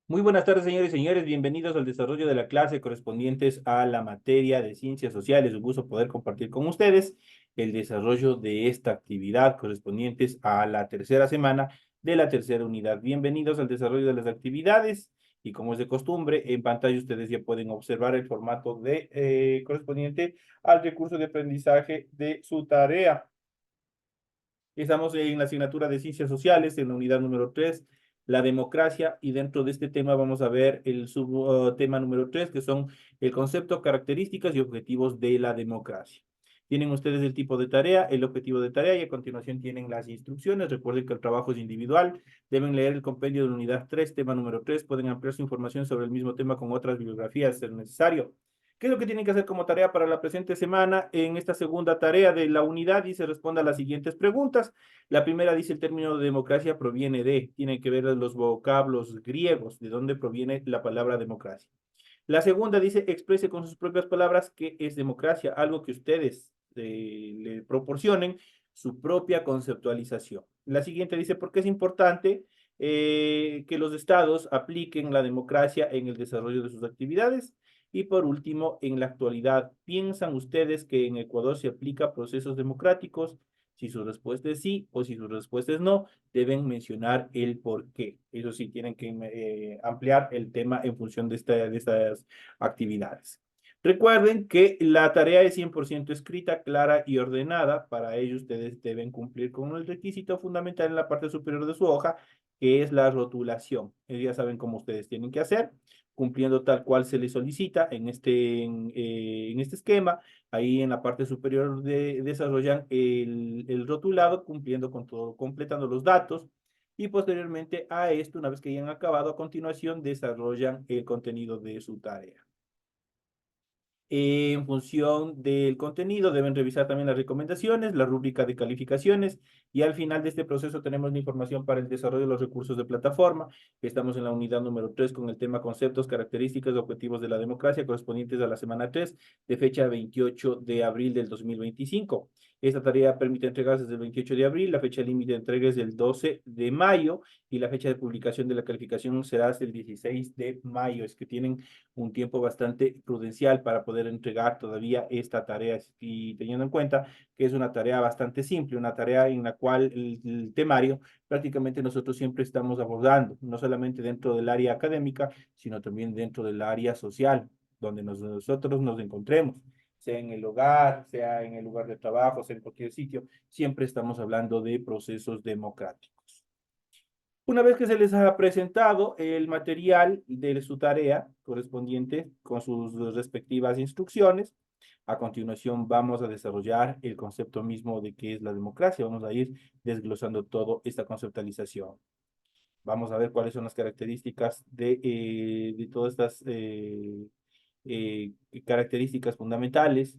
Muy buenas tardes, señores y señores. Bienvenidos al desarrollo de la clase correspondientes a la materia de ciencias sociales. Un gusto poder compartir con ustedes el desarrollo de esta actividad correspondientes a la tercera semana de la tercera unidad. Bienvenidos al desarrollo de las actividades y como es de costumbre, en pantalla ustedes ya pueden observar el formato correspondiente al recurso de aprendizaje de su tarea. Estamos en la asignatura de Ciencias Sociales, en la unidad número 3, la democracia, y dentro de este tema vamos a ver el subtema número 3, que son el concepto, características y objetivos de la democracia. Tienen ustedes el tipo de tarea, el objetivo de tarea y a continuación tienen las instrucciones. Recuerden que el trabajo es individual. Deben leer el compendio de la unidad 3, tema número 3. Pueden ampliar su información sobre el mismo tema con otras bibliografías, si es necesario. ¿Qué es lo que tienen que hacer como tarea para la presente semana? En esta segunda tarea de la unidad dice responda a las siguientes preguntas. La primera dice el término democracia proviene de, tiene que ver los vocablos griegos, de dónde proviene la palabra democracia. La segunda dice exprese con sus propias palabras qué es democracia, algo que ustedes le proporcionen su propia conceptualización. La siguiente dice por qué es importante que los estados apliquen la democracia en el desarrollo de sus actividades. Y por último, en la actualidad, ¿piensan ustedes que en Ecuador se aplica procesos democráticos? Si su respuesta es sí o si su respuesta es no, deben mencionar el por qué. Eso sí, tienen que ampliar el tema en función de estas actividades. Recuerden que la tarea es 100% escrita, clara y ordenada. Para ello, ustedes deben cumplir con el requisito fundamental en la parte superior de su hoja, que es la rotulación. Ya saben cómo ustedes tienen que hacer, cumpliendo tal cual se les solicita en este esquema. Ahí en la parte superior desarrollan el rotulado, cumpliendo con todo, completando los datos. Y posteriormente a esto, una vez que hayan acabado, a continuación desarrollan el contenido de su tarea. En función del contenido, deben revisar también las recomendaciones, la rúbrica de calificaciones y al final de este proceso tenemos la información para el desarrollo de los recursos de plataforma. Estamos en la unidad número 3 con el tema conceptos, características y objetivos de la democracia correspondientes a la semana 3 de fecha 28 de abril del 2025. Esta tarea permite entregarse desde el 28 de abril, la fecha límite de entrega es del 12 de mayo y la fecha de publicación de la calificación será hasta el 16 de mayo. Es que tienen un tiempo bastante prudencial para poder entregar todavía esta tarea y teniendo en cuenta que es una tarea bastante simple, una tarea en la cual el temario prácticamente nosotros siempre estamos abordando, no solamente dentro del área académica, sino también dentro del área social, donde nosotros nos encontremos, sea en el hogar, sea en el lugar de trabajo, sea en cualquier sitio, siempre estamos hablando de procesos democráticos. Una vez que se les ha presentado el material de su tarea correspondiente con sus respectivas instrucciones, a continuación vamos a desarrollar el concepto mismo de qué es la democracia. Vamos a ir desglosando toda esta conceptualización. Vamos a ver cuáles son las características de todas estas eh, características fundamentales,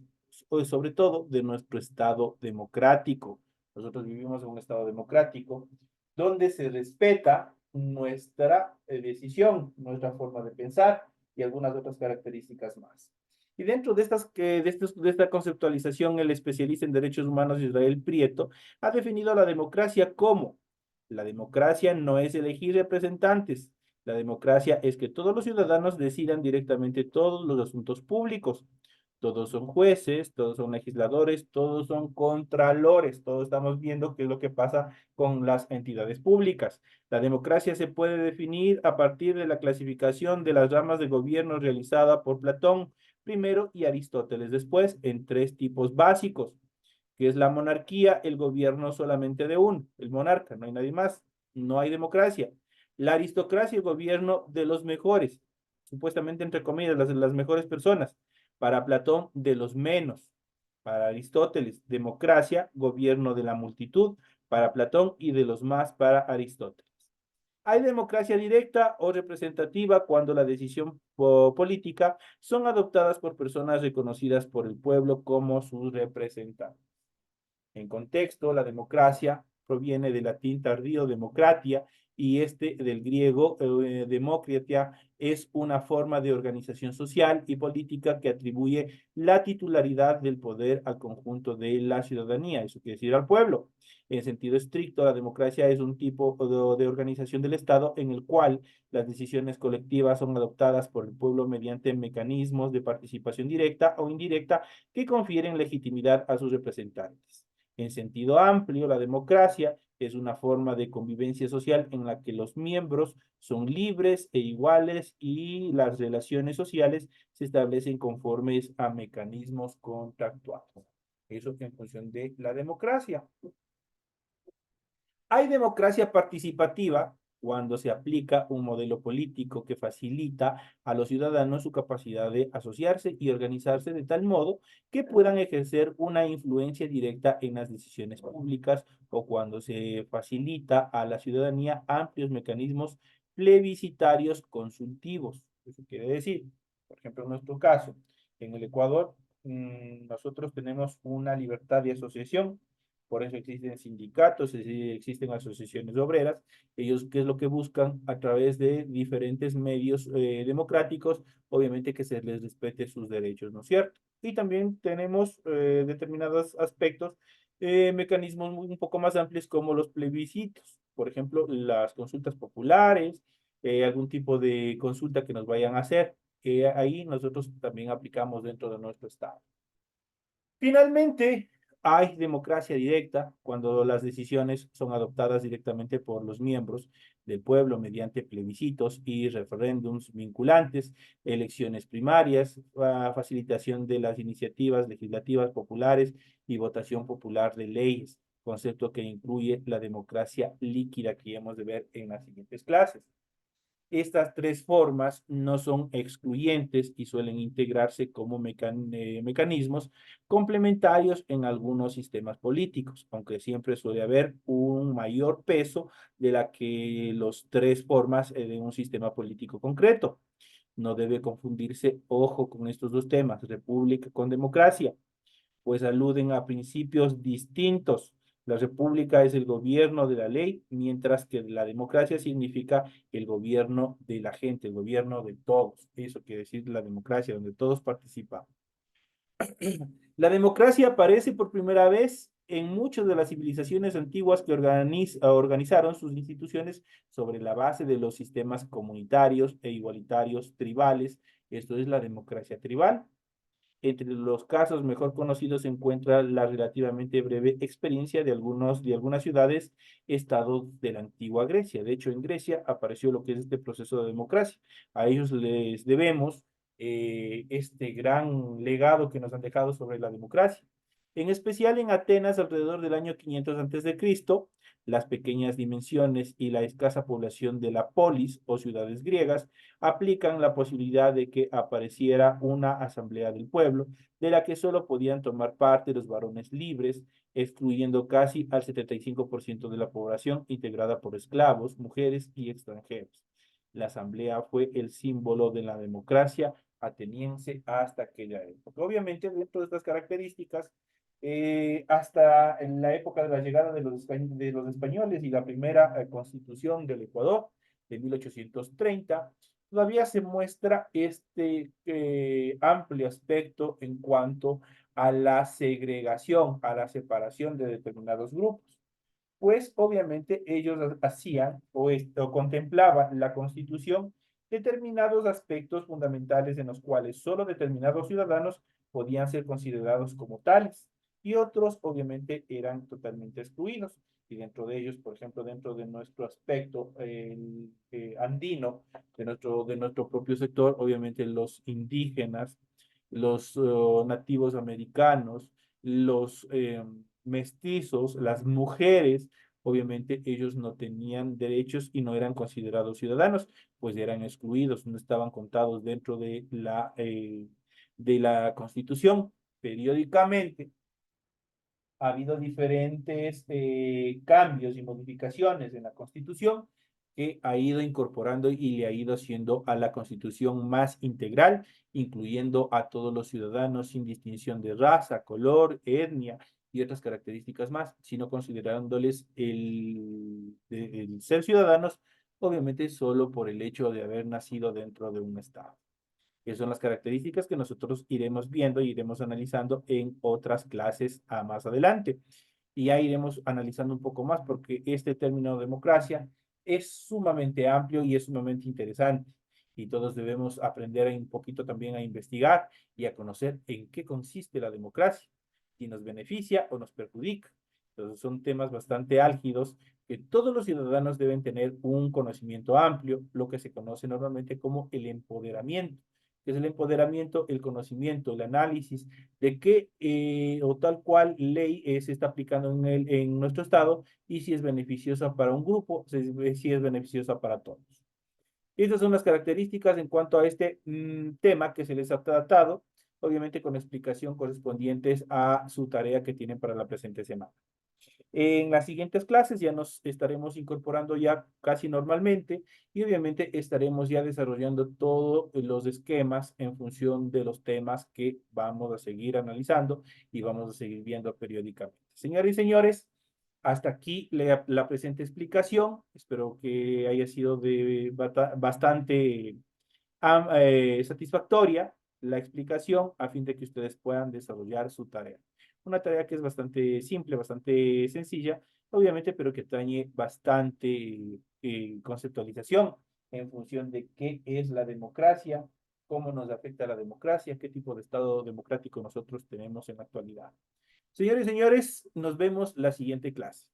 sobre todo de nuestro Estado democrático. Nosotros vivimos en un Estado democrático donde se respeta nuestra decisión, nuestra forma de pensar y algunas otras características más. Y dentro de esta conceptualización, el especialista en derechos humanos Israel Prieto ha definido la democracia como la democracia no es elegir representantes. La democracia es que todos los ciudadanos decidan directamente todos los asuntos públicos. Todos son jueces, todos son legisladores, todos son contralores. Todos estamos viendo qué es lo que pasa con las entidades públicas. La democracia se puede definir a partir de la clasificación de las ramas de gobierno realizada por Platón primero y Aristóteles después en tres tipos básicos, que es la monarquía, el gobierno solamente de uno, el monarca, no hay nadie más, no hay democracia. La aristocracia, el gobierno de los mejores, supuestamente entre comillas, las mejores personas. Para Platón, de los menos. Para Aristóteles, democracia, gobierno de la multitud, para Platón y de los más para Aristóteles. Hay democracia directa o representativa cuando la decisión política son adoptadas por personas reconocidas por el pueblo como sus representantes. En contexto, la democracia proviene del latín tardío democratia y este del griego democratia es una forma de organización social y política que atribuye la titularidad del poder al conjunto de la ciudadanía, eso quiere decir al pueblo. En sentido estricto, la democracia es un tipo de organización del Estado en el cual las decisiones colectivas son adoptadas por el pueblo mediante mecanismos de participación directa o indirecta que confieren legitimidad a sus representantes. En sentido amplio, la democracia es una forma de convivencia social en la que los miembros son libres e iguales y las relaciones sociales se establecen conformes a mecanismos contractuales. Eso en función de la democracia. Hay democracia participativa cuando se aplica un modelo político que facilita a los ciudadanos su capacidad de asociarse y organizarse de tal modo que puedan ejercer una influencia directa en las decisiones públicas o cuando se facilita a la ciudadanía amplios mecanismos plebiscitarios consultivos. Eso quiere decir, por ejemplo, en nuestro caso, en el Ecuador, nosotros tenemos una libertad de asociación, por eso existen sindicatos, existen asociaciones obreras. Ellos, ¿qué es lo que buscan? A través de diferentes medios democráticos, obviamente que se les respete sus derechos, ¿no es cierto? Y también tenemos determinados aspectos, mecanismos un poco más amplios como los plebiscitos, por ejemplo, las consultas populares, algún tipo de consulta que nos vayan a hacer. Ahí nosotros también aplicamos dentro de nuestro Estado. Finalmente, hay democracia directa cuando las decisiones son adoptadas directamente por los miembros del pueblo mediante plebiscitos y referéndums vinculantes, elecciones primarias, facilitación de las iniciativas legislativas populares y votación popular de leyes, concepto que incluye la democracia líquida que hemos de ver en las siguientes clases. Estas tres formas no son excluyentes y suelen integrarse como mecanismos complementarios en algunos sistemas políticos, aunque siempre suele haber un mayor peso de la que las tres formas de un sistema político concreto. No debe confundirse, ojo, con estos dos temas, república con democracia, pues aluden a principios distintos. La república es el gobierno de la ley, mientras que la democracia significa el gobierno de la gente, el gobierno de todos. Eso quiere decir la democracia, donde todos participan. La democracia aparece por primera vez en muchas de las civilizaciones antiguas que organizaron sus instituciones sobre la base de los sistemas comunitarios e igualitarios tribales. Esto es la democracia tribal. Entre los casos mejor conocidos se encuentra la relativamente breve experiencia de algunas ciudades, estados de la antigua Grecia. De hecho, en Grecia apareció lo que es este proceso de democracia. A ellos les debemos este gran legado que nos han dejado sobre la democracia. En especial en Atenas, alrededor del año 500 antes de Cristo, las pequeñas dimensiones y la escasa población de la polis o ciudades griegas aplican la posibilidad de que apareciera una asamblea del pueblo, de la que solo podían tomar parte los varones libres, excluyendo casi al 75% de la población integrada por esclavos, mujeres y extranjeros. La asamblea fue el símbolo de la democracia ateniense hasta aquella época. Obviamente, dentro de estas características, hasta en la época de la llegada de los españoles y la primera constitución del Ecuador de 1830, todavía se muestra este amplio aspecto en cuanto a la segregación, a la separación de determinados grupos. Pues obviamente ellos hacían o contemplaban la constitución determinados aspectos fundamentales en los cuales solo determinados ciudadanos podían ser considerados como tales y otros obviamente eran totalmente excluidos. Y dentro de ellos, por ejemplo, dentro de nuestro aspecto andino, de nuestro propio sector, obviamente los indígenas, los nativos americanos, los mestizos, las mujeres, obviamente ellos no tenían derechos y no eran considerados ciudadanos, pues eran excluidos, no estaban contados dentro de la Constitución. Periódicamente ha habido diferentes cambios y modificaciones en la Constitución que ha ido incorporando y le ha ido haciendo a la Constitución más integral, incluyendo a todos los ciudadanos sin distinción de raza, color, etnia y otras características más, sino considerándoles el ser ciudadanos, obviamente solo por el hecho de haber nacido dentro de un Estado. Esas son las características que nosotros iremos viendo y iremos analizando en otras clases a más adelante. Y ya iremos analizando un poco más porque este término democracia es sumamente amplio y es sumamente interesante. Y todos debemos aprender un poquito también a investigar y a conocer en qué consiste la democracia, si nos beneficia o nos perjudica. Entonces son temas bastante álgidos que todos los ciudadanos deben tener un conocimiento amplio, lo que se conoce normalmente como el empoderamiento, que es el empoderamiento, el conocimiento, el análisis de qué o tal cual ley se está aplicando en nuestro estado y si es beneficiosa para un grupo, si es beneficiosa para todos. Estas son las características en cuanto a este tema que se les ha tratado, obviamente con explicación correspondientes a su tarea que tienen para la presente semana. En las siguientes clases ya nos estaremos incorporando ya casi normalmente y obviamente estaremos ya desarrollando todos los esquemas en función de los temas que vamos a seguir analizando y vamos a seguir viendo periódicamente. Señoras y señores, hasta aquí la presente explicación. Espero que haya sido de bastante satisfactoria la explicación a fin de que ustedes puedan desarrollar su tarea. Una tarea que es bastante simple, bastante sencilla, obviamente, pero que trae bastante conceptualización en función de qué es la democracia, cómo nos afecta la democracia, qué tipo de Estado democrático nosotros tenemos en la actualidad. Señores y señores, nos vemos la siguiente clase.